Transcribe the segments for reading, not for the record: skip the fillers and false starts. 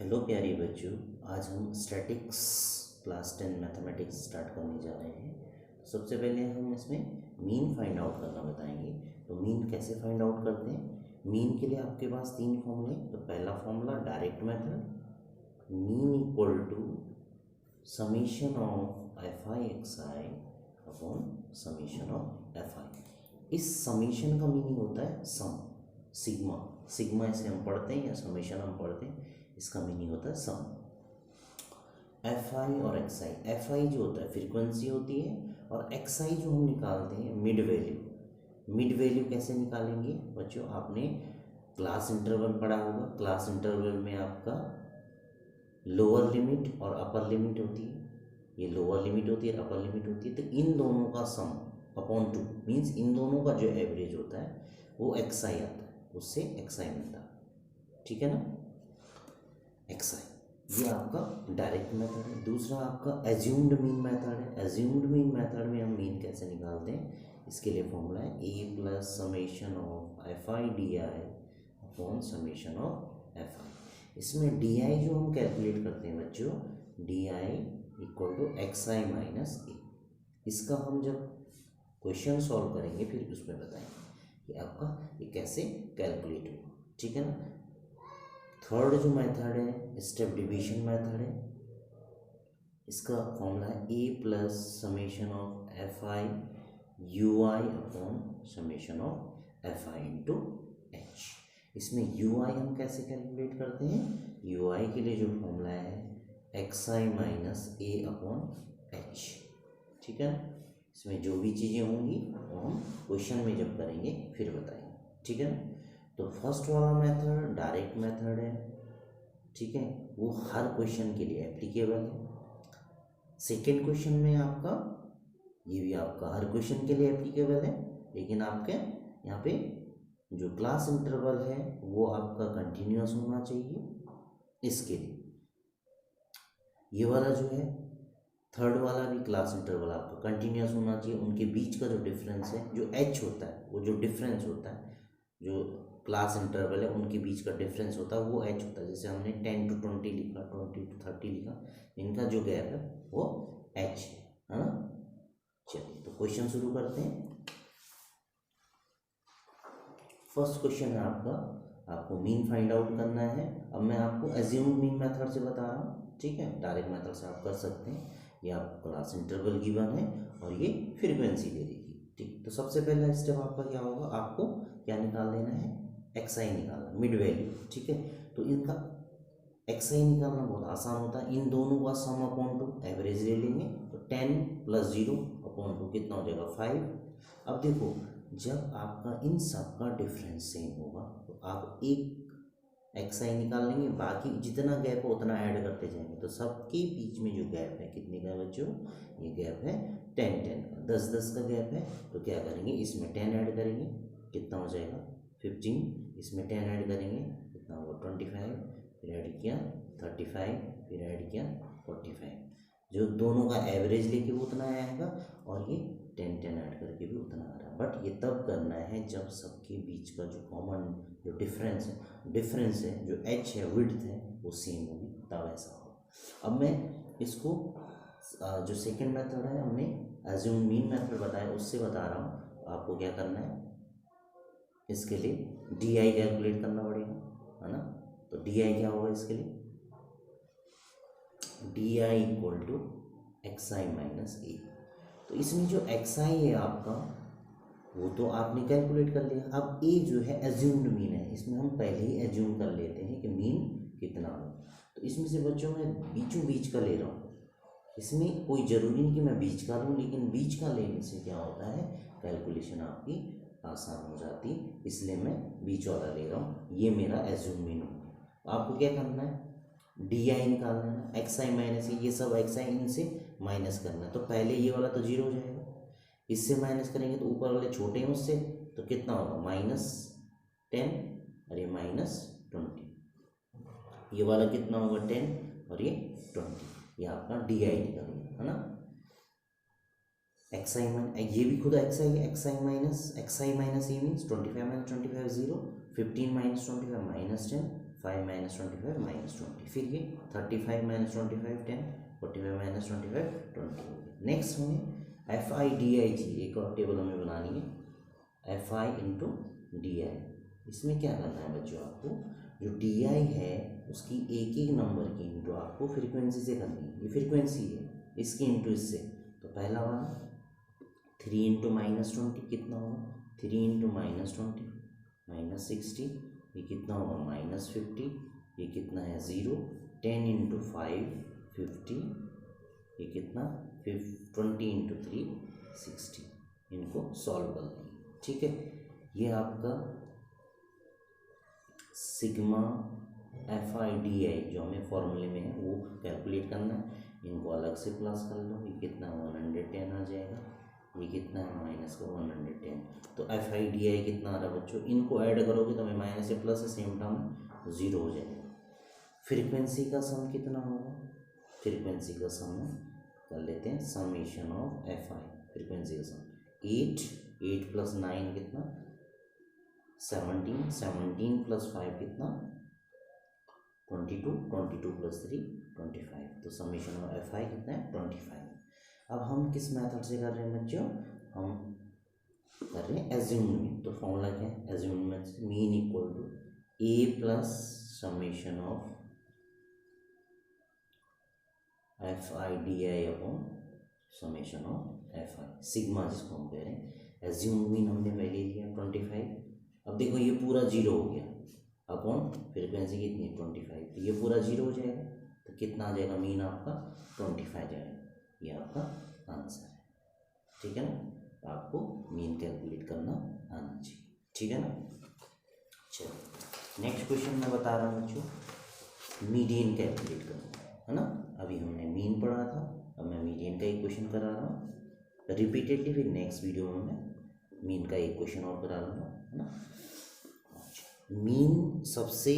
Hello प्यारे बच्चों, आज हम स्टैटिक्स क्लास 10 मैथमेटिक्स स्टार्ट करने जा रहे हैं। तो सबसे पहले हम इसमें मीन फाइंड आउट करना बताएंगे। तो मीन कैसे फाइंड आउट करते हैं? मीन के लिए आपके पास तीन फॉर्मूले। तो पहला formula direct method, mean equal to summation of F I X I upon summation of F I. इस समीशन का मीनिंग होता है सम, सिग्मा। सिग्मा इसे हम पढ़ते हैं या समीशन हम पढ़ते हैं, इसका मीनिंग होता है सम। एफ आई और एक्स आई, एफ आई जो होता है फ्रीक्वेंसी होती है, और एक्स आई जो हम निकालते हैं मिड वैल्यू। मिड वैल्यू कैसे निकालेंगे बच्चों? आपने क्लास इंटरवल पढ़ा होगा। क्लास इंटरवल में आपका लोअर लिमिट और अपर लिमिट होती है। ये लोअर लिमिट होती है, अपर लिमिट होती है। तो इन दोनों का सम अपॉन टू मीन्स इन दोनों का जो एवरेज होता है वो एक्स आई आता है, उससे एक्स आई मिलता है। ठीक है ना? एक्स आई ये आपका डायरेक्ट मेथड है। दूसरा आपका एज्यूम्ड मीन मेथड है। एज्यूम्ड मीन मेथड में हम मीन कैसे निकालते हैं, इसके लिए फॉर्मूला है A plus summation of F I D I upon summation of F I. इसमें डी आई जो हम कैलकुलेट करते हैं बच्चों, D I equal to X I minus A. इसका हम जब क्वेश्चन सॉल्व करेंगे फिर उसमें बताएंगे कि आपका ये कैसे कैलकुलेट होगा। ठीक है ना? थर्ड जो मेथड है स्टेप डिवीजन मेथड है। इसका फॉर्मूला है A plus summation of F I U I upon summation of F I into H. इसमें यू आई हम कैसे कैलकुलेट करते हैं? यू आई के लिए जो फॉर्मूला है x I minus A upon H. ठीक है? इसमें जो भी चीज़ें होंगी वो हम क्वेश्चन में जब करेंगे फिर बताएंगे। ठीक है ना? तो फर्स्ट वाला मेथड डायरेक्ट मेथड है, ठीक है, वो हर क्वेश्चन के लिए एप्लीकेबल है। सेकेंड क्वेश्चन में आपका ये भी आपका हर क्वेश्चन के लिए एप्लीकेबल है, लेकिन आपके यहाँ पे जो क्लास इंटरवल है वो आपका कंटिन्यूअस होना चाहिए। इसके लिए ये वाला जो है थर्ड वाला भी क्लास इंटरवल आपका कंटिन्यूअस होना चाहिए। उनके बीच का जो डिफरेंस है, जो एच होता है, वो जो डिफरेंस होता है, जो क्लास इंटरवल है उनके बीच का डिफरेंस होता है वो एच होता है। जैसे हमने 10 to 20 लिखा, 20 to 30 लिखा, इनका जो गैप है वो एच है ना? चलिए तो क्वेश्चन शुरू करते हैं। फर्स्ट क्वेश्चन है आपको मीन फाइंड आउट करना है। अब मैं आपको एज्यूम्ड मीन मेथड से बता रहा हूँ, ठीक है? डायरेक्ट मेथड से आप कर सकते हैं। ये आपको क्लास इंटरवल गिवन है और ये फ्रीक्वेंसी दे देगी। ठीक, तो सबसे पहला स्टेप आपका क्या होगा? आपको क्या निकाल देना है? एक्स आई निकालना, मिड वैल्यू। ठीक है? तो इनका एक्स आई निकालना बहुत आसान होता है। इन दोनों का सम अपॉन टू एवरेज ले लेंगे। तो 10 प्लस 0 अपॉन टू कितना हो जाएगा? 5। अब देखो, जब आपका इन सब का डिफरेंस सेम होगा तो आप एक एक्स आई निकाल लेंगे, बाकी जितना गैप है उतना ऐड करते जाएंगे। तो सबके बीच में जो गैप है कितने का बच्चों? ये गैप है 10-10 का, 10-10 का गैप है। तो क्या करेंगे, इसमें 10 ऐड करेंगे, कितना हो जाएगा? 15। इसमें 10 ऐड करेंगे, कितना होगा? 25। फिर ऐड किया 35, फिर ऐड किया 45। जो दोनों का एवरेज लेके वो उतना आएगा, और ये 10-10 ऐड करके भी उतना आ रहा है। बट ये तब करना है जब सबके बीच का जो कॉमन जो डिफरेंस है जो एच है, विड्थ है, वो सेम होगी, तब ऐसा हो। अब मैं इसको जो सेकंड मेथड है हमने एज्यूम मीन मेथड बताया उससे बता रहा हूँ। आपको क्या करना है, इसके लिए डी आई कैलकुलेट करना पड़ेगा, है ना? तो डी आई क्या होगा इसके लिए? D I equal to X I minus A. तो इसमें जो एक्स आई है आपका वो तो आपने कैलकुलेट कर लिया। अब ए जो है एज्यूम्ड मीन है, इसमें हम पहले ही एज्यूम कर लेते हैं कि मीन कितना हो। तो इसमें से बच्चों मैं बीचों बीच का ले रहा हूँ। इसमें कोई ज़रूरी नहीं कि मैं बीच का लूँ, लेकिन बीच का लेने से क्या होता है, कैलकुलेशन आपकी आसान हो जाती, इसलिए मैं बीच वाला ले रहा हूँ। ये मेरा एज्यूम मीन हो। आपको क्या करना है? डी आई निकालना है, एक्स आई माइनस ये सब एक्स आई इनसे माइनस करना है। तो पहले ये वाला तो जीरो हो जाएगा, इससे माइनस करेंगे तो ऊपर वाले छोटे हैं उससे, तो कितना होगा? -10 और ये -20। ये वाला कितना होगा? 10 और ये 20। ये आपका डी आई निकल गया, है ना? एक्स आई माइनस ये भी खुद एक्स आई है, एक्स आई माइनस ये मीन्स 25 - 25 0, 15 - 25 -10, 5 माइनस 25 माइनस 20, फिर ये 35 माइनस 25 10, 45 माइनस 25 20 हो गया। नेक्स्ट हमें एफ आई डी आई चाहिए, एक और टेबल हमें बनानी है F I into D I. इसमें क्या करना है बच्चों, आपको जो डी आई है उसकी एक एक नंबर की इंटू आपको फ्रीक्वेंसी से करनी है। ये फ्रीक्वेंसी है, इसकी इंटू इससे। तो पहला वाला 3 इंटू माइनस 20 कितना होगा, 3 इंटू माइनस 20 माइनस 60, ये कितना होगा माइनस 50, ये कितना है 0। 10 इंटू 5 50, ये कितना 20 इंटू 3 60। इनको सॉल्व कर लेंगे, ठीक है। ये आपका sigma F I D I जो हमें फॉर्मूले में है वो कैलकुलेट करना है। इनको अलग से प्लस कर लो, ये कितना 110 आ जाएगा, ये कितना है माइनस का 110। तो एफ आई डी आई कितना आ रहा है बच्चों, इनको ऐड करोगे तो हमें माइनस या प्लस है सेम टर्म 0 हो जाएगा। फ्रीक्वेंसी का सम कितना होगा, फ्रीक्वेंसी का सम कर लेते हैं summation of F I. Frequency का सम 8 प्लस 9 कितना 17, 17 प्लस 5 कितना 22 प्लस 3 25। तो समेशन ऑफ एफ आई कितना है 25। अब हम किस मेथड से कर रहे हैं बच्चों, हम कर रहे हैं एज्यूममेंट। तो फॉर्मूला क्या है एज्यूममेंट से, mean equal to A plus summation of F I D I upon summation of F I sigma, जिसको हम कह रहे हैं एज्यूम मीन हमने पहले लिया 25। अब देखो ये पूरा 0 हो गया अपॉन फ्रीक्वेंसी कितनी 25, तो ये पूरा 0 हो जाएगा। तो कितना आ जाएगा मीन आपका 25 जाएगा, ये आपका आंसर है, ठीक है ना। आपको मीन कैलकुलेट करना आना चाहिए, ठीक है ना। चलो नेक्स्ट क्वेश्चन मैं बता रहा हूँ बच्चों, मीडियन कैलकुलेट करना है ना। अभी हमने मीन पढ़ा था, अब मैं मीडियन का एक क्वेश्चन करा रहा हूँ रिपीटेडली। फिर नेक्स्ट वीडियो में मैं मीन का एक क्वेश्चन और करा लूँगा, है ना। मीन सबसे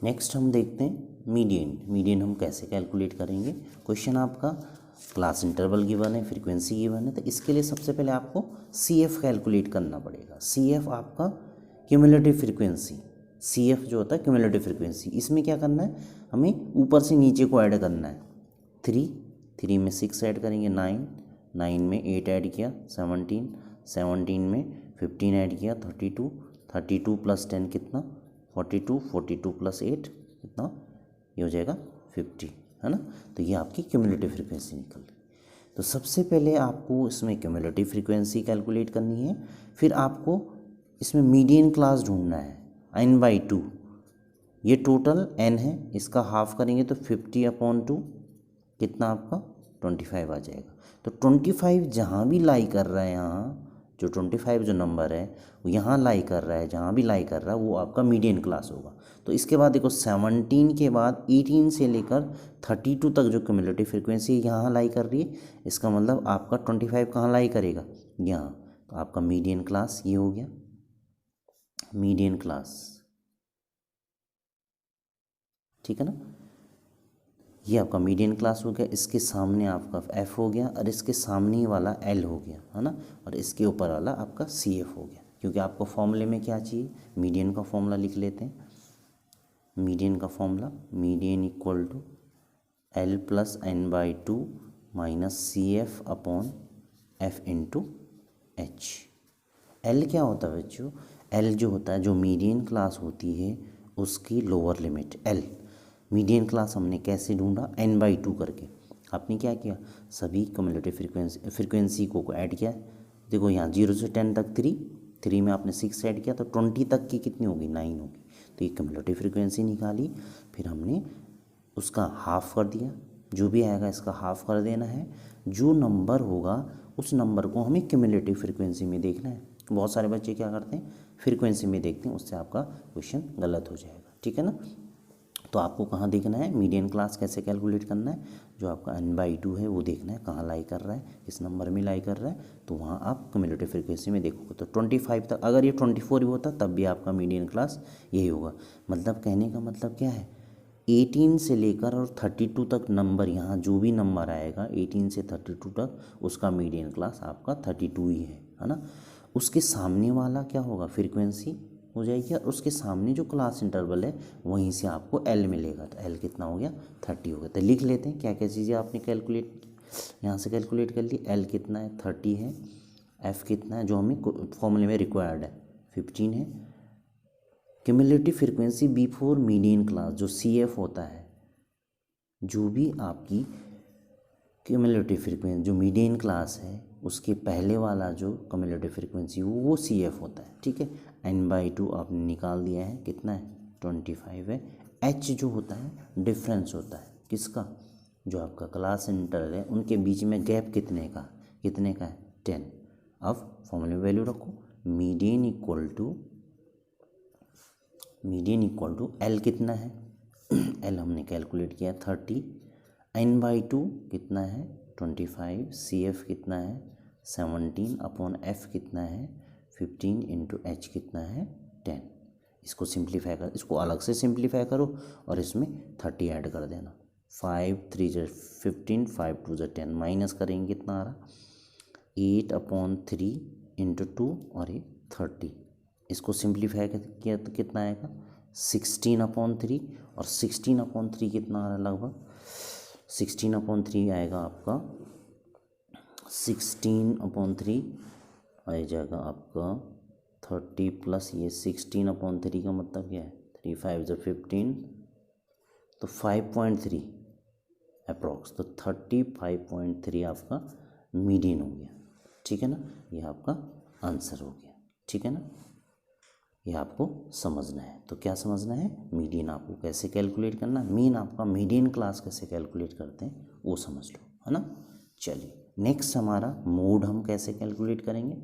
नेक्स्ट हम देखते हैं मीडियन हम कैसे कैलकुलेट करेंगे। क्वेश्चन आपका क्लास इंटरवल गिवन है, फ्रीक्वेंसी गिवन है, तो इसके लिए सबसे पहले आपको सी एफ कैलकुलेट करना पड़ेगा। सी एफ आपका क्यूमुलेटिव फ्रीक्वेंसी, सी एफ जो होता है क्यूमुलेटिव फ्रीक्वेंसी। इसमें क्या करना है, हमें ऊपर से नीचे को ऐड करना है। 3 में 6 ऐड करेंगे 9 में 8 ऐड किया 17 में 15 ऐड किया 32 प्लस 10 कितना 42 प्लस 8 कितना, ये हो जाएगा 50, है ना। तो ये आपकी क्यूमुलेटिव फ्रीक्वेंसी निकल गई। तो सबसे पहले आपको इसमें क्यूमुलेटिव फ्रीक्वेंसी कैलकुलेट करनी है, फिर आपको इसमें मीडियन क्लास ढूंढना है n/2। ये टोटल n है, इसका हाफ करेंगे तो 50/2 कितना आपका 25 आ जाएगा। तो 25 जहाँ भी लाई कर रहा है, यहाँ जो 25 जो नंबर है वो यहाँ लाई कर रहा है, जहाँ भी लाई कर रहा है वो आपका मीडियन क्लास होगा। तो इसके बाद देखो 17 के बाद 18 से लेकर 32 तक जो क्यूमुलेटिव फ्रीक्वेंसी यहाँ लाई कर रही है, इसका मतलब आपका 25 कहाँ लाई करेगा यहाँ। तो आपका मीडियन क्लास ये हो गया, मीडियन क्लास, ठीक है ना। ये आपका मीडियन क्लास हो गया, इसके सामने आपका एफ हो गया और इसके सामने वाला एल हो गया, है ना। और इसके ऊपर वाला आपका सी एफ हो गया, क्योंकि आपको फॉर्मूले में क्या चाहिए, मीडियन का फॉर्मूला लिख लेते हैं। मीडियन का formula, median equal to L plus n/2 minus C F upon F into H. L क्या होता है बच्चों, एल जो होता है, जो मीडियन क्लास होती है उसकी lower limit L. Median class हमने कैसे ढूंढा, n/2 करके। आपने क्या किया, सभी क्यूमुलेटिव फ्रीक्वेंसी को ऐड किया। देखो यहाँ 0 से 10 तक 3 में आपने 6 ऐड किया तो 20 तक की कितनी होगी 9 होगी। तो ये क्यूमुलेटिव फ्रीक्वेंसी निकाली, फिर हमने उसका हाफ कर दिया, जो भी आएगा इसका हाफ कर देना है। जो नंबर होगा उस नंबर को हमें क्यूमुलेटिव फ्रीक्वेंसी में देखना है। बहुत सारे बच्चे क्या करते हैं फ्रीक्वेंसी में देखते हैं, उससे आपका क्वेश्चन गलत हो जाएगा, ठीक है ना। तो आपको कहाँ देखना है, मीडियन क्लास कैसे कैलकुलेट करना है, जो आपका n/2 है वो देखना है कहाँ लाई कर रहा है, किस नंबर में लाई कर रहा है। तो वहाँ आप क्यूमुलेटिव फ्रीक्वेंसी में देखोगे तो 25 तक, अगर ये 24 भी होता तब भी आपका मीडियन क्लास यही होगा। मतलब कहने का मतलब क्या है, 18 से लेकर और 32 तक नंबर, यहाँ जो भी नंबर आएगा 18 से 32 तक उसका मीडियन क्लास आपका 32 ही है ना। उसके सामने वाला क्या होगा, फ्रीक्वेंसी हो जाएगी, और उसके सामने जो क्लास इंटरवल है वहीं से आपको एल मिलेगा। तो एल कितना हो गया, 30 हो गया। तो लिख लेते हैं क्या क्या चीज़ें आपने कैलकुलेट यहाँ से कैलकुलेट कर ली। एल कितना है, 30 है। एफ कितना है जो हमें फॉर्मूले में रिक्वायर्ड है, 15 है। Cumulative frequency before median class, जो सी एफ होता है, जो भी आपकी क्यूमुलेटिव फ्रीक्वेंसी जो मीडियन क्लास है उसके पहले वाला जो क्यूमुलेटिव फ्रीक्वेंसी वो सी एफ होता है, ठीक है। n/2 आपने निकाल दिया है, कितना है, 25 है। h जो होता है डिफरेंस होता है किसका, जो आपका क्लास इंटरवल है उनके बीच में गैप कितने का है, 10। अब फॉर्मूले में वैल्यू रखो, मीडियन इक्वल टू एल कितना है, एल हमने कैलकुलेट किया 30, n/2 कितना है 25, सी एफ कितना है 17 अपॉन एफ कितना है 15 इंटू एच कितना है 10। इसको सिंप्लीफाई कर, इसको अलग से सिंप्लीफाई करो और इसमें 30 ऐड कर देना। 5 3 × 15, 5 2 × 10, माइनस करेंगे कितना आ रहा, 8/3 इंटू 2 और ये 30। इसको सिंप्लीफाई किया तो कितना आएगा, 16/3, और 16/3 कितना आ रहा है, लगभग 16/3 आएगा आपका, 16/3 आ जाएगा आपका 30 प्लस ये 16/3 का मतलब क्या है, 3 5 × 15, तो 5.3 अप्रॉक्स, तो 35.3 आपका मीडियन हो गया, ठीक है ना। ये आपका आंसर हो गया, ठीक है ना। ये आपको समझना है, तो क्या समझना है, मीडियन आपको कैसे कैलकुलेट करना, मीन आपका मीडियन क्लास कैसे कैलकुलेट करते हैं वो समझ लो, है ना। चलिए नेक्स्ट हमारा मोड हम कैसे कैलकुलेट करेंगे।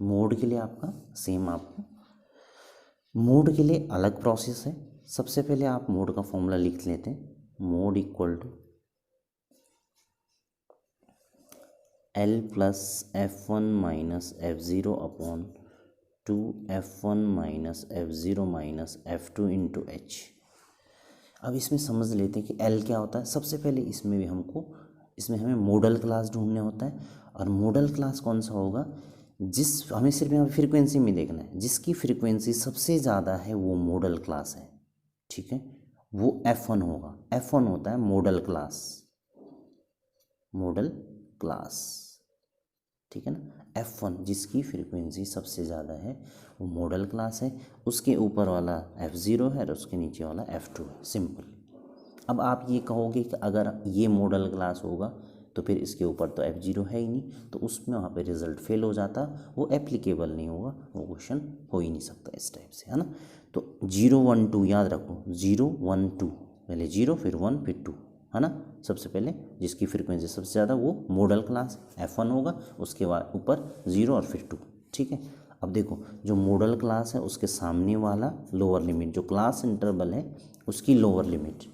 मोड के लिए आपका सेम, आपको मोड के लिए अलग प्रोसेस है। सबसे पहले आप मोड का फॉर्मूला लिख लेते हैं, mode equal to L plus F1 minus F0 upon 2F1 minus F0 minus F2 into H. अब इसमें समझ लेते हैं कि L क्या होता है। सबसे पहले इसमें हमें मॉडल क्लास ढूंढने होता है, और मॉडल क्लास कौन सा होगा, हमें सिर्फ यहाँ फ्रीक्वेंसी में देखना है, जिसकी फ्रीक्वेंसी सबसे ज़्यादा है वो मॉडल क्लास है, ठीक है। वो F1 होगा, F1 होता है मॉडल क्लास, ठीक है ना। F1 जिसकी फ्रीक्वेंसी सबसे ज़्यादा है वो मॉडल क्लास है, उसके ऊपर वाला F0 है और उसके नीचे वाला F2 है, सिंपल। अब आप ये कहोगे कि अगर ये मॉडल क्लास होगा तो फिर इसके ऊपर तो F0 है ही नहीं, तो उसमें वहाँ पे रिजल्ट फेल हो जाता, वो एप्लीकेबल नहीं होगा, वो क्वेश्चन हो ही नहीं सकता इस टाइप से, है ना। तो 0 1 2 याद रखो, 0 1 2, पहले 0 फिर 1 फिर 2, है ना। सबसे पहले जिसकी फ्रीक्वेंसी सबसे ज़्यादा वो मॉडल क्लास F1 होगा, उसके बाद ऊपर 0 और फिर 2, ठीक है। अब देखो जो मॉडल क्लास है उसके सामने वाला लोअर लिमिट, जो क्लास इंटरवल है उसकी लोअर लिमिट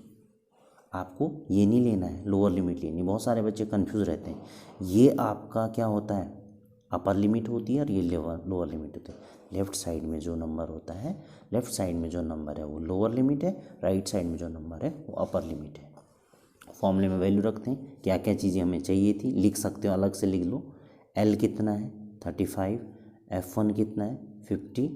आपको ये नहीं लेना है, लोअर लिमिट लेनी। बहुत सारे बच्चे कंफ्यूज रहते हैं, ये आपका क्या होता है, अपर लिमिट होती है और ये लोअर लिमिट होती है। लेफ्ट साइड में जो नंबर होता है, लेफ्ट साइड में जो नंबर है वो लोअर लिमिट है, राइट साइड में जो नंबर है वो अपर लिमिट है। फॉर्मूले में वैल्यू रखते हैं, क्या क्या चीज़ें हमें चाहिए थी लिख सकते हो, अलग से लिख लो। एल कितना है 35, F1 कितना है 50,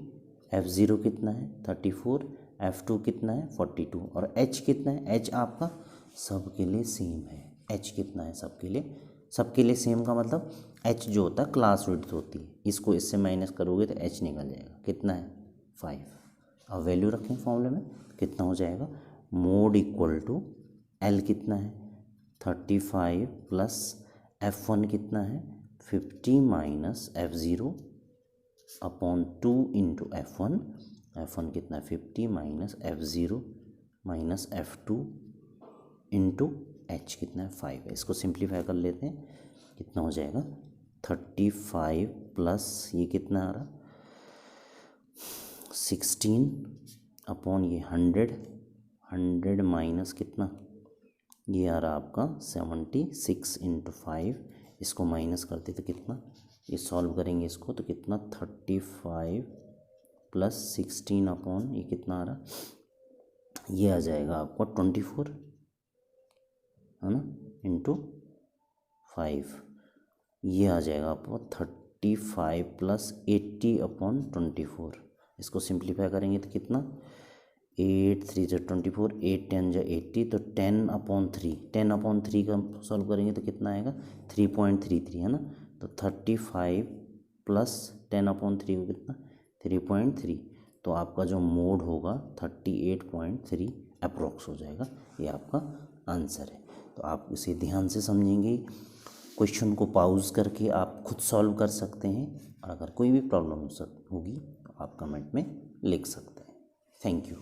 F0 कितना है 34, F2 कितना है 42, और H कितना है, H आपका सबके लिए सेम है। H कितना है सबके लिए सेम का मतलब H जो होता है क्लास विड्थ होती है, इसको इससे माइनस करोगे तो H निकल जाएगा, कितना है 5। अब वैल्यू रखें फॉर्मूले में, कितना हो जाएगा, मोड इक्वल टू एल कितना है 35 प्लस F1 कितना है 50 minus F0 upon 2 into F1 कितना है 50 minus F0 minus F2 into H कितना है 5 है। इसको सिंप्लीफाई कर लेते हैं, कितना हो जाएगा 35 प्लस ये कितना आ रहा 16 अपॉन ये 100 माइनस कितना, ये आ रहा आपका 76 इंटू 5, इसको माइनस करते तो कितना, ये सॉल्व करेंगे इसको तो कितना 35 प्लस 16 अपॉन ये कितना आ रहा, ये आ जाएगा आपका 24, है ना, इंटू 5, ये आ जाएगा आपको 35 प्लस 80/24। इसको सिंप्लीफाई करेंगे तो कितना, 8 3 जा 24, 8 10 जा 80, तो 10/3, 10/3 का सॉल्व करेंगे तो कितना आएगा 3.33 है ना। तो 35 प्लस 10/3 को कितना 3.3, तो आपका जो मोड होगा 38.3 अप्रोक्स हो जाएगा। ये आपका आंसर है। तो आप इसे ध्यान से समझेंगे, क्वेश्चन को पॉज करके आप खुद सॉल्व कर सकते हैं, और अगर कोई भी प्रॉब्लम होगी तो आप कमेंट में लिख सकते हैं। Thank you.